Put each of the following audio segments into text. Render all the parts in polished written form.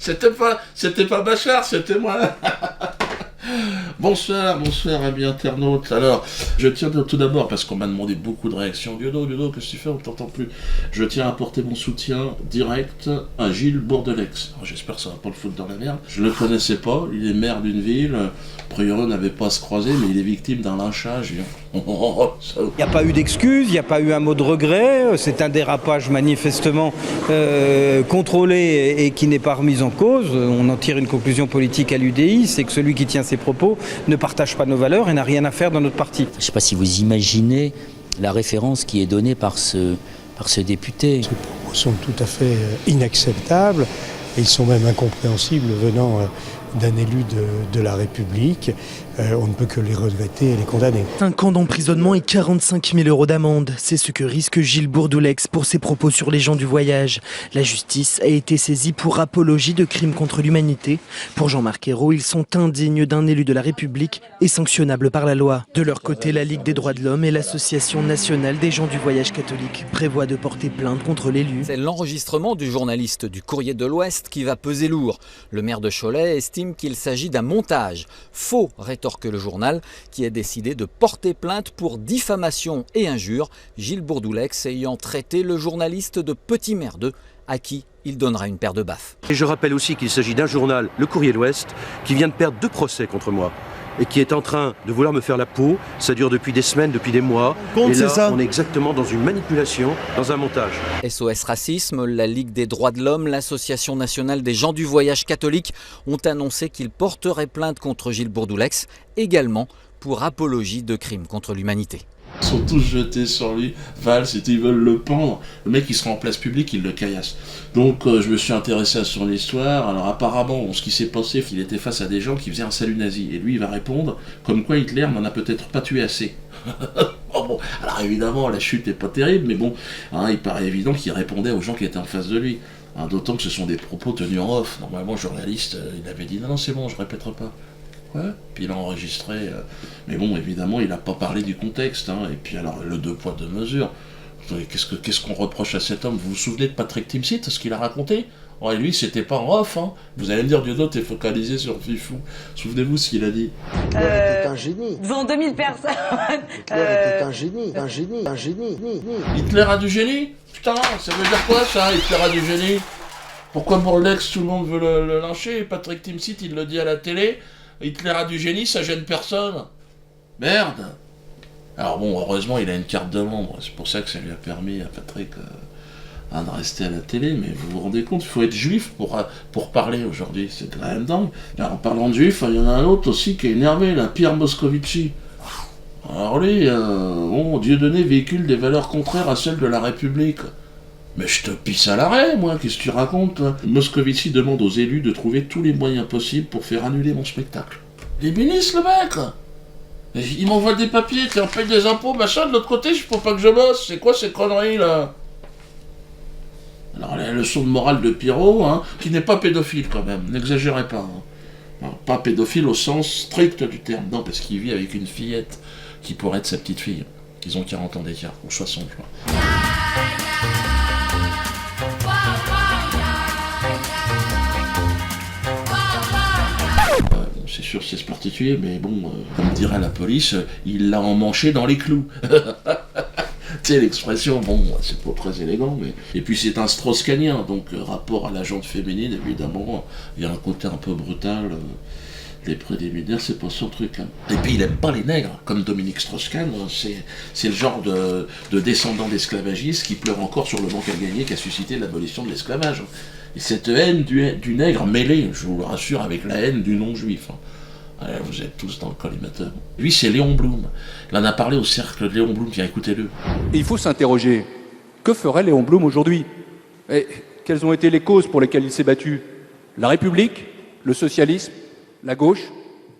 C'était pas Bachar, c'était moi. Bonsoir, amis internautes. Alors, je tiens tout d'abord, parce qu'on m'a demandé beaucoup de réactions. Diodo, qu'est-ce que tu fais? On t'entend plus. Je tiens à apporter mon soutien direct à Gilles Bourdelex. Alors, j'espère que ça va pas le foutre dans la merde. Je le connaissais pas, il est maire d'une ville. A priori, on n'avait pas à se croiser, mais il est victime d'un lynchage. Il n'y a pas eu d'excuses, il n'y a pas eu un mot de regret. C'est un dérapage manifestement contrôlé et qui n'est pas remis en cause. On en tire une conclusion politique à l'UDI, c'est que celui qui tient ses propos ne partage pas nos valeurs et n'a rien à faire dans notre parti. Je ne sais pas si vous imaginez la référence qui est donnée par ce député. Ces propos sont tout à fait inacceptables et ils sont même incompréhensibles venant d'un élu de la République. On ne peut que les regretter et les condamner. 5 ans d'emprisonnement et 45 000 € d'amende. C'est ce que risque Gilles Bourdelex pour ses propos sur les gens du voyage. La justice a été saisie pour apologie de crimes contre l'humanité. Pour Jean-Marc Ayrault, ils sont indignes d'un élu de la République et sanctionnables par la loi. De leur côté, la Ligue des droits de l'homme et l'Association nationale des gens du voyage catholique prévoient de porter plainte contre l'élu. C'est l'enregistrement du journaliste du Courrier de l'Ouest qui va peser lourd. Le maire de Cholet estime qu'il s'agit d'un montage. Faux, rétorque le journal, qui a décidé de porter plainte pour diffamation et injure, Gilles Bourdelex ayant traité le journaliste de petit merdeux, à qui il donnera une paire de baffes. Et je rappelle aussi qu'il s'agit d'un journal, le Courrier de l'Ouest, qui vient de perdre 2 procès contre moi et qui est en train de vouloir me faire la peau. Ça dure depuis des semaines, depuis des mois. Et là, on est exactement dans une manipulation, dans un montage. SOS Racisme, la Ligue des droits de l'homme, l'Association nationale des gens du voyage catholique ont annoncé qu'ils porteraient plainte contre Gilles Bourdelex, également pour apologie de crimes contre l'humanité. Ils sont tous jetés sur lui, Valls, ils veulent le pendre. Le mec, il sera en place publique, il le caillasse. Donc, je me suis intéressé à son histoire. Alors, apparemment, ce qui s'est passé, c'est qu'il était face à des gens qui faisaient un salut nazi. Et lui, il va répondre, comme quoi Hitler n'en a peut-être pas tué assez. Oh bon, alors évidemment, la chute n'est pas terrible, mais bon, il paraît évident qu'il répondait aux gens qui étaient en face de lui. D'autant que ce sont des propos tenus en off. Normalement, le journaliste, il avait dit non, c'est bon, je répéterai pas. Ouais. Puis il a enregistré, mais bon, évidemment, il n'a pas parlé du contexte. Et puis alors, le 2 poids 2 mesures. Qu'est-ce qu'on reproche à cet homme? Vous vous souvenez de Patrick Timsit, ce qu'il a raconté? Et lui, c'était pas en off. Vous allez me dire, Diodo, t'es focalisé sur Fifou. Souvenez-vous ce qu'il a dit. Hitler était un génie. Devant 2000 personnes. Hitler était un génie. Hitler a du génie? Putain, ça veut dire quoi ça, Hitler a du génie? Pourquoi Bourdelex, tout le monde veut le lyncher? Et Patrick Timsit, il le dit à la télé. Hitler a du génie, ça gêne personne. Merde. Alors bon, heureusement, il a une carte de membre. C'est pour ça que ça lui a permis à Patrick de rester à la télé. Mais vous vous rendez compte, il faut être juif pour parler aujourd'hui. C'est quand même dingue. Alors, en parlant de juif, il y en a un autre aussi qui est énervé, là, Pierre Moscovici. Alors lui, Dieudonné véhicule des valeurs contraires à celles de la République. Mais je te pisse à l'arrêt, moi, qu'est-ce que tu racontes, toi? Moscovici demande aux élus de trouver tous les moyens possibles pour faire annuler mon spectacle. Les ministres, le mec! Il m'envoie des papiers, on paye des impôts, machin, de l'autre côté, il faut pas que je bosse. C'est quoi ces conneries, là? Alors, la leçon de morale de Pirot, qui n'est pas pédophile, quand même, n'exagérez pas. Non, pas pédophile au sens strict du terme, non, parce qu'il vit avec une fillette qui pourrait être sa petite fille. Ils ont 40 ans d'écart, ou 60, je crois. C'est sûr, c'est particulier, mais bon, comme dirait la police, il l'a emmanché dans les clous. Tu sais, l'expression, bon, c'est pas très élégant, mais... Et puis c'est un Strauss-Kahnien, donc rapport à la jante féminine, évidemment, il y a un côté un peu brutal. Les préliminaires, c'est pas son truc. Et puis il aime pas les nègres, comme Dominique Strauss-Kahn, c'est le genre de descendant d'esclavagistes qui pleure encore sur le manque à gagner qu'a suscité l'abolition de l'esclavage. Et cette haine du nègre mêlée, je vous le rassure, avec la haine du non-juif. Vous êtes tous dans le collimateur. Lui, c'est Léon Blum. Il en a parlé au cercle de Léon Blum, tiens, écoutez-le. Et il faut s'interroger, que ferait Léon Blum aujourd'hui? Et quelles ont été les causes pour lesquelles il s'est battu? La République, le socialisme, la gauche,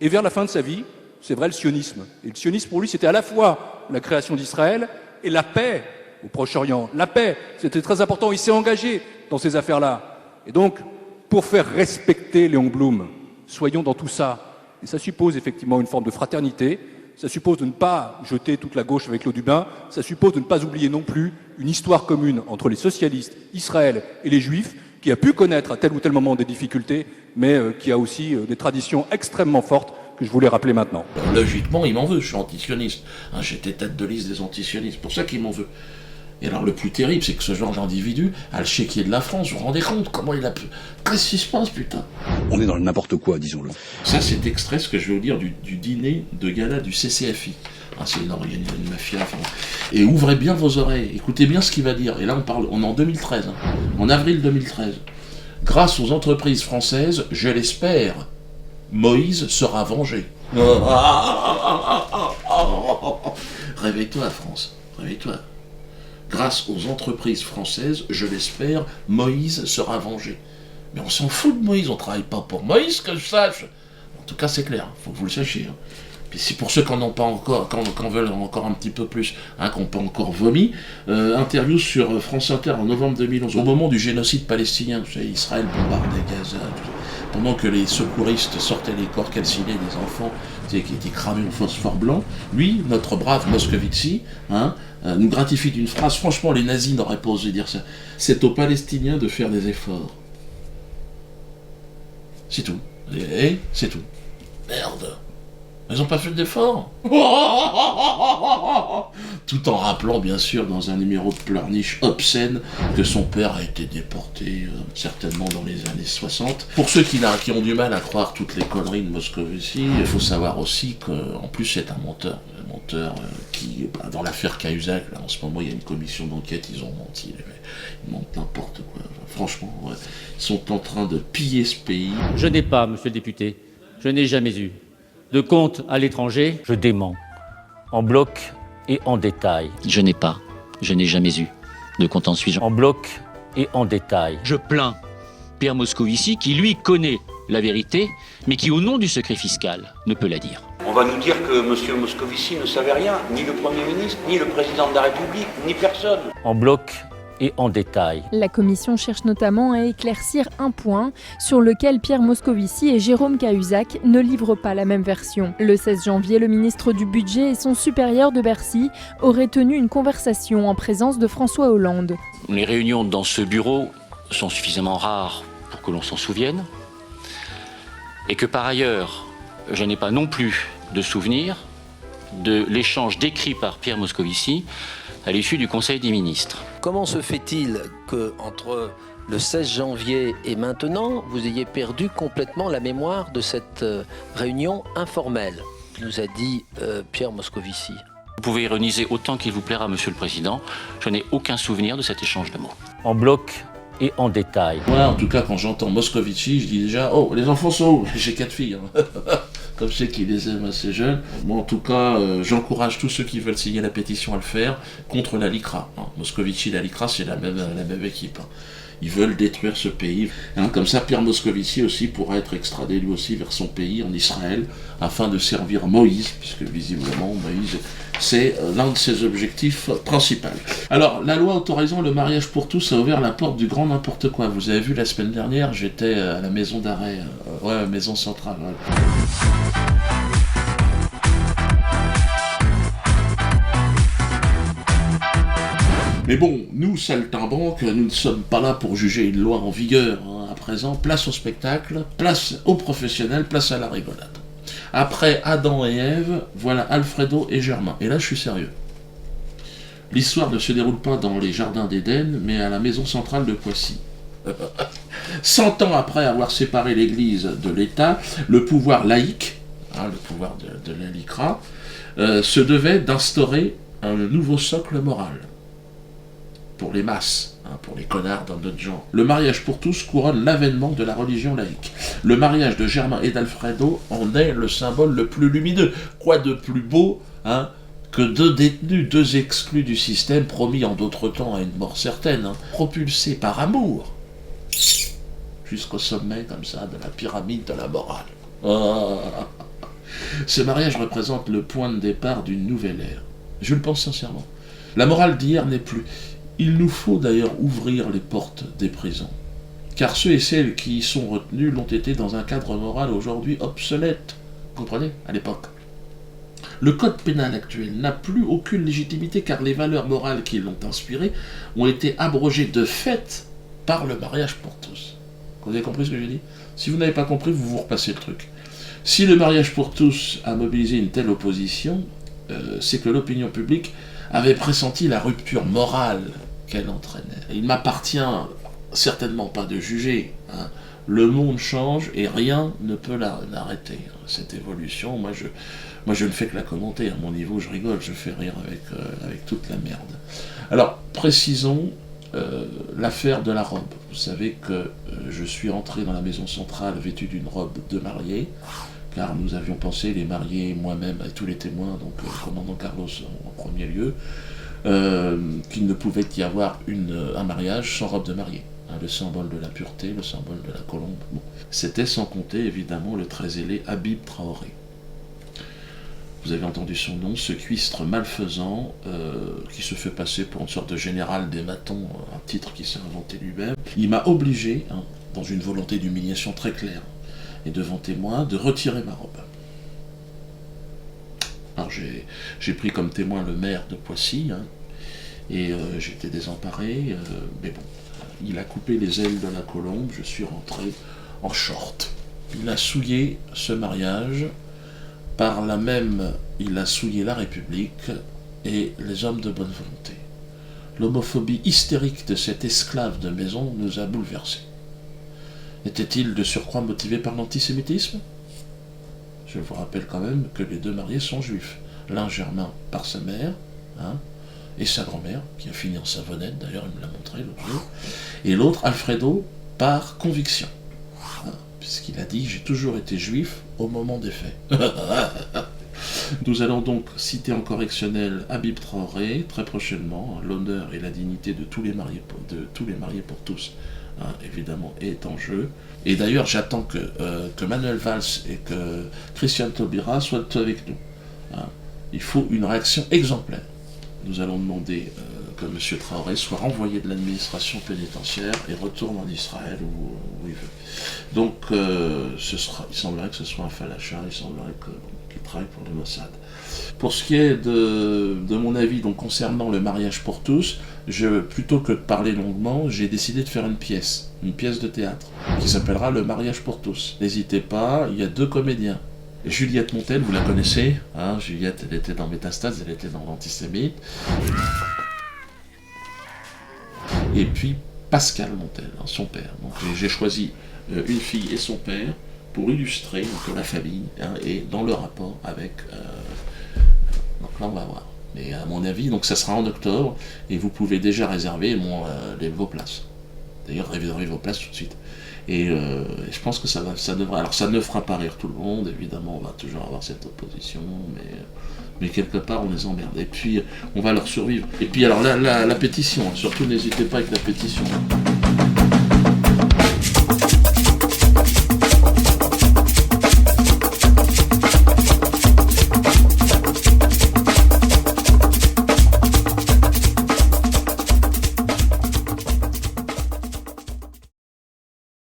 et vers la fin de sa vie, c'est vrai, le sionisme. Et le sionisme, pour lui, c'était à la fois la création d'Israël et la paix au Proche-Orient. La paix, c'était très important, il s'est engagé dans ces affaires-là. Et donc, pour faire respecter Léon Blum, soyons dans tout ça. Et ça suppose effectivement une forme de fraternité, ça suppose de ne pas jeter toute la gauche avec l'eau du bain, ça suppose de ne pas oublier non plus une histoire commune entre les socialistes, Israël et les Juifs, qui a pu connaître à tel ou tel moment des difficultés, mais qui a aussi des traditions extrêmement fortes que je voulais rappeler maintenant. Logiquement, il m'en veut, je suis antisioniste. J'étais tête de liste des antisionistes, pour ça qu'il m'en veut. Et alors le plus terrible, c'est que ce genre d'individu a le chéquier de la France. Vous vous rendez compte comment il a pu... Qu'est-ce qui se passe, putain? On est dans le n'importe quoi, disons-le. Ça, c'est extrait, ce que je vais vous dire, du dîner de gala du CCFI. C'est énorme, il y a une mafia. Et ouvrez bien vos oreilles, écoutez bien ce qu'il va dire. Et là, on est en 2013, en avril 2013. Grâce aux entreprises françaises, je l'espère, Moïse sera vengé. Réveille-toi, France, réveille-toi. Grâce aux entreprises françaises, je l'espère, Moïse sera vengé. Mais on s'en fout de Moïse, on travaille pas pour Moïse, que je sache. En tout cas, c'est clair, faut que vous le sachiez. Puis c'est pour ceux qui n'en ont pas encore, qui veulent encore un petit peu plus, qu'on peut encore vomi. Interview sur France Inter en novembre 2011, au moment du génocide palestinien, vous savez, Israël bombardait Gaza, pendant que les secouristes sortaient les corps calcinés des enfants qui étaient cramés au phosphore blanc. Lui, notre brave Moscovici, nous gratifie d'une phrase. Franchement, les nazis n'auraient pas osé dire ça. C'est aux Palestiniens de faire des efforts. C'est tout. Et c'est tout. Merde. Ils n'ont pas fait d'efforts. Tout en rappelant, bien sûr, dans un numéro de pleurniche obscène, que son père a été déporté, certainement dans les années 60. Pour ceux qui ont du mal à croire toutes les conneries de Moscovici, il faut savoir aussi qu'en plus c'est un menteur. Un menteur qui, dans l'affaire Cahuzac, là, en ce moment, il y a une commission d'enquête, ils ont menti. Ils mentent n'importe quoi. Franchement, ouais. Ils sont en train de piller ce pays. Je n'ai pas, monsieur le député, je n'ai jamais eu de compte à l'étranger. Je dément, en bloc et en détail. Je n'ai jamais eu de compte en Suisse. En bloc et en détail. Je plains Pierre Moscovici qui, lui, connaît la vérité, mais qui, au nom du secret fiscal, ne peut la dire. On va nous dire que M. Moscovici ne savait rien, ni le Premier ministre, ni le Président de la République, ni personne. En bloc et en détail. La commission cherche notamment à éclaircir un point sur lequel Pierre Moscovici et Jérôme Cahuzac ne livrent pas la même version. Le 16 janvier, le ministre du Budget et son supérieur de Bercy auraient tenu une conversation en présence de François Hollande. Les réunions dans ce bureau sont suffisamment rares pour que l'on s'en souvienne, et que par ailleurs, je n'ai pas non plus de souvenir de l'échange décrit par Pierre Moscovici à l'issue du Conseil des ministres. Comment se fait-il qu'entre le 16 janvier et maintenant, vous ayez perdu complètement la mémoire de cette réunion informelle, nous a dit Pierre Moscovici? Vous pouvez ironiser autant qu'il vous plaira, Monsieur le Président, je n'ai aucun souvenir de cet échange de mots. En bloc et en détail. Moi, en tout cas, quand j'entends Moscovici, je dis déjà « Oh, les enfants sont où ?» J'ai 4 filles. Comme je sais qu'ils les aiment assez jeunes. Moi, en tout cas, j'encourage tous ceux qui veulent signer la pétition à le faire contre la LICRA. Moscovici et la LICRA, c'est la même équipe. Ils veulent détruire ce pays. Comme ça, Pierre Moscovici aussi pourra être extradé lui aussi vers son pays, en Israël, afin de servir Moïse, puisque visiblement, Moïse, c'est l'un de ses objectifs principaux. Alors, la loi autorisant le mariage pour tous a ouvert la porte du grand n'importe quoi. Vous avez vu, la semaine dernière, j'étais à la maison d'arrêt, maison centrale. Ouais. Mais bon, nous, saltimbanques, nous ne sommes pas là pour juger une loi en vigueur. À présent, place au spectacle, place aux professionnels, place à la rigolade. Après Adam et Ève, voilà Alfredo et Germain. Et là, je suis sérieux. L'histoire ne se déroule pas dans les jardins d'Éden, mais à la maison centrale de Poissy. 100 ans après avoir séparé l'Église de l'État, le pouvoir laïque, le pouvoir de la LICRA, se devait d'instaurer un nouveau socle moral. Pour les masses, pour les connards d'un autre genre. Le mariage pour tous couronne l'avènement de la religion laïque. Le mariage de Germain et d'Alfredo en est le symbole le plus lumineux. Quoi de plus beau, que 2 détenus, 2 exclus du système, promis en d'autres temps à une mort certaine, propulsés par amour, jusqu'au sommet, comme ça, de la pyramide de la morale. Ce mariage représente le point de départ d'une nouvelle ère. Je le pense sincèrement. La morale d'hier n'est plus. Il nous faut d'ailleurs ouvrir les portes des prisons, car ceux et celles qui y sont retenus l'ont été dans un cadre moral aujourd'hui obsolète, comprenez, à l'époque. Le code pénal actuel n'a plus aucune légitimité car les valeurs morales qui l'ont inspiré ont été abrogées de fait par le mariage pour tous. Vous avez compris ce que j'ai dit? Si vous n'avez pas compris, vous vous repassez le truc. Si le mariage pour tous a mobilisé une telle opposition, c'est que l'opinion publique avait pressenti la rupture morale qu'elle entraînait. Il m'appartient certainement pas de juger. Hein. Le monde change et rien ne peut l'arrêter. Cette évolution, moi je ne fais que la commenter. À mon niveau, je rigole, je fais rire avec toute la merde. Alors, précisons l'affaire de la robe. Vous savez que je suis entré dans la maison centrale vêtu d'une robe de mariée, car nous avions pensé, les mariés, moi-même et tous les témoins, donc le commandant Carlos en premier lieu, qu'il ne pouvait y avoir un mariage sans robe de mariée. Hein, le symbole de la pureté, le symbole de la colombe. Bon. C'était sans compter évidemment le très zélé Habib Traoré. Vous avez entendu son nom, ce cuistre malfaisant qui se fait passer pour une sorte de général des matons, un titre qu'il s'est inventé lui-même. Il m'a obligé, hein, dans une volonté d'humiliation très claire et devant témoin, de retirer ma robe. Alors j'ai pris comme témoin le maire de Poissy, hein, et j'étais désemparé, mais bon, il a coupé les ailes de la colombe, je suis rentré en short. Il a souillé ce mariage. Par là même, il a souillé la République et les hommes de bonne volonté. L'homophobie hystérique de cet esclave de maison nous a bouleversés. Était-il de surcroît motivé par l'antisémitisme? Je vous rappelle quand même que les deux mariés sont juifs. L'un Germain par sa mère, hein, et sa grand-mère, qui a fini en savonnette, d'ailleurs il me l'a montré l'autre jour, et l'autre Alfredo par conviction. Puisqu'il a dit « j'ai toujours été juif au moment des faits ». Nous allons donc citer en correctionnel Habib Traoré, très prochainement, l'honneur et la dignité de tous les mariés pour tous, hein, évidemment, est en jeu. Et d'ailleurs, j'attends que Manuel Valls et que Christian Taubira soient avec nous. Hein. Il faut une réaction exemplaire. Nous allons demander que M. Traoré soit renvoyé de l'administration pénitentiaire et retourne en Israël où il veut. Donc, il semblerait que ce soit un falacha, il semblerait qu'il travaille pour le Mossad. Pour ce qui est de mon avis donc, concernant le mariage pour tous, plutôt que de parler longuement, j'ai décidé de faire une pièce de théâtre, qui s'appellera Le mariage pour tous. N'hésitez pas, il y a 2 comédiens. Juliette Montel, vous la connaissez, hein, Juliette, elle était dans Métastases, elle était dans l'Antisémite. Et puis Pascal Montel, hein, son père. Donc j'ai choisi une fille et son père pour illustrer donc, la famille, hein, et dans le rapport avec... donc là on va voir. Mais à mon avis, donc ça sera en octobre, et vous pouvez déjà réserver vos places. D'ailleurs, réservez vos places tout de suite. Et je pense que ça devrait... Alors ça ne fera pas rire tout le monde, évidemment, on va toujours avoir cette opposition, mais quelque part on les emmerde. Et puis on va leur survivre. Et puis alors la pétition, hein, surtout n'hésitez pas avec la pétition.